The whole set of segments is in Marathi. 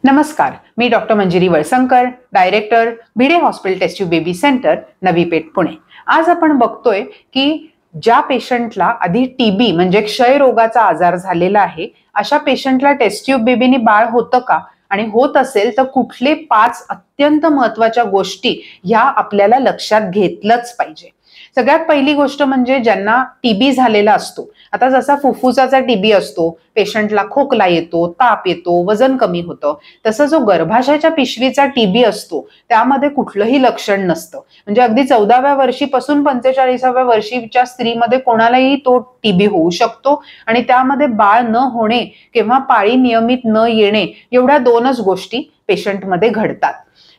नमस्कार, मी doctor Manjiri Valsankar, director Bhide hospital test tube baby centre, Navi Peth, Pune. आज आपण बघतोय की ज्या पेशंटला आधी टीबी म्हणजे क्षयरोगाचा आजार झालेला आहे, अशा पेशंटला टेस्ट ट्यूब बेबीनी बाळ होतं का आणि होत असेल तर कुठले 5 अत्यंत महत्त्वाच्या गोष्टी ह्या आपल्याला लक्षात घेतलंच पाहिजे। सगळ्यात पहिली गोष्ट म्हणजे ज्यांना टीबी झालेला असतो, आता जसा फुफ्फुसाचा टीबी असतो, पेशंटला खोकला येतो, ताप येतो, वजन कमी होतं, तसं जो गर्भाशयाच्या पिशवीचा टीबी असतो त्यामध्ये कुठलंही लक्षण नसतं। म्हणजे अगदी 14व्या वर्षीपासून 45व्या वर्षीच्या स्त्रीमध्ये कोणालाही तो टीबी होऊ शकतो आणि त्यामध्ये बाळ न होणे किंवा पाळी नियमित न येणे एवढ्या 2च गोष्टी पेशंटमध्ये घडतात।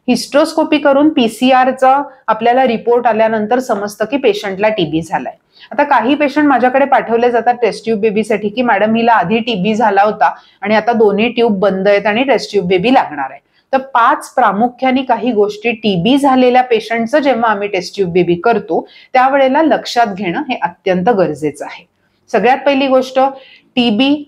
हिस्ट्रोस्कोपी करून पीसीआरचा आपल्याला रिपोर्ट आल्यानंतर समजतं की पेशंटला टीबी झालाय। आता काही पेशंट माझ्याकडे पाठवले जातात टेस्ट ट्यूब बेबीसाठी की मॅडम हिला आधी टीबी झाला होता आणि आता दोन्ही ट्यूब बंद आहेत आणि टेस्ट ट्यूब बेबी लागणार आहे। तर 5 प्रामुख्याने काही गोष्टी टीबी झालेल्या पेशंटचं जेव्हा आम्ही टेस्ट ट्यूब बेबी करतो त्यावेळेला लक्षात घेणं हे अत्यंत गरजेचं आहे। सगळ्यात पहिली गोष्ट, टीबी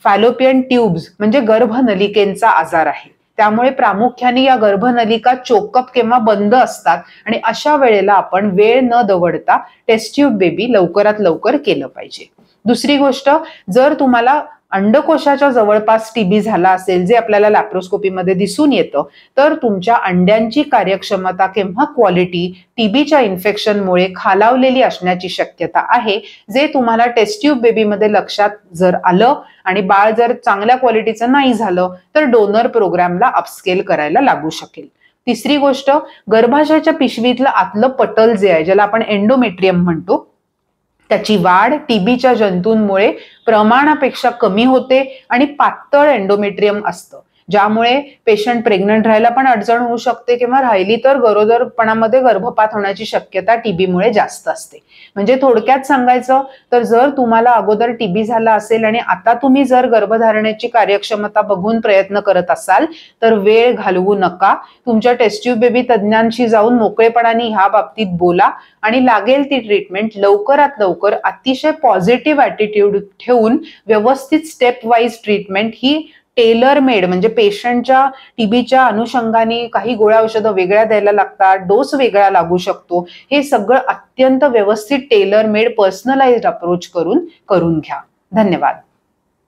फॅलोपियन ट्यूब्स म्हणजे गर्भनलिकेचा आजार आहे, त्यामुळे प्रामुख्याने या गर्भनलिका चोकअप किंवा बंद असतात आणि अशा वेळेला आपण वेळ न दवडता टेस्ट ट्यूब बेबी लवकरात लवकर केलं पाहिजे। दुसरी गोष्ट, जर तुम्हाला अंडकोशाच्या जवळपास टीबी झाला असेल जे आपल्याला लॅप्रोस्कोपीमध्ये दिसून येतं, तर तुमच्या अंड्यांची कार्यक्षमता किंवा क्वालिटी टीबीच्या इन्फेक्शनमुळे खालावलेली असण्याची शक्यता आहे, जे तुम्हाला टेस्ट ट्यूब बेबीमध्ये लक्षात जर आलं आणि बाळ जर चांगल्या क्वालिटीचं नाही झालं तर डोनर प्रोग्रामला अपस्केल करायला लागू शकेल। तिसरी गोष्ट, गर्भाशयाच्या पिशवीतलं आतलं पटल जे आहे, ज्याला आपण एंडोमेट्रियम म्हणतो, त्याची वाढ टीबीच्या जंतूंमुळे प्रमाणापेक्षा कमी होते आणि पातळ एंडोमेट्रियम असतं, ज्यामुळे पेशंट प्रेग्नंट राहायला पण अडचण होऊ शकते किंवा राहिली तर गरोदरपणामध्ये गर्भपात होण्याची शक्यता टीबीमुळे जास्त असते। म्हणजे थोडक्यात सांगायचं तर जर तुम्हाला अगोदर टीबी झाला असेल आणि आता तुम्ही जर गर्भधारणेची कार्यक्षमता बघून प्रयत्न करत असाल तर वेळ घालवू नका। तुमच्या टेस्ट ट्यूब बेबी तज्ञांशी जाऊन मोकळेपणाने ह्या बाबतीत बोला आणि लागेल ती ट्रीटमेंट लवकरात लवकर अतिशय पॉझिटिव्ह ॲटिट्यूड ठेवून व्यवस्थित स्टेप वाईज ट्रीटमेंट ही टेलर मेड म्हणजे पेशंटच्या टीबीच्या अनुषंगाने काही गोळ्या औषधं वेगळ्या द्यायला लागतात, डोस वेगळा लागू शकतो, हे सगळं अत्यंत व्यवस्थित टेलर मेड पर्सनलाइज्ड अप्रोच करून घ्या। धन्यवाद।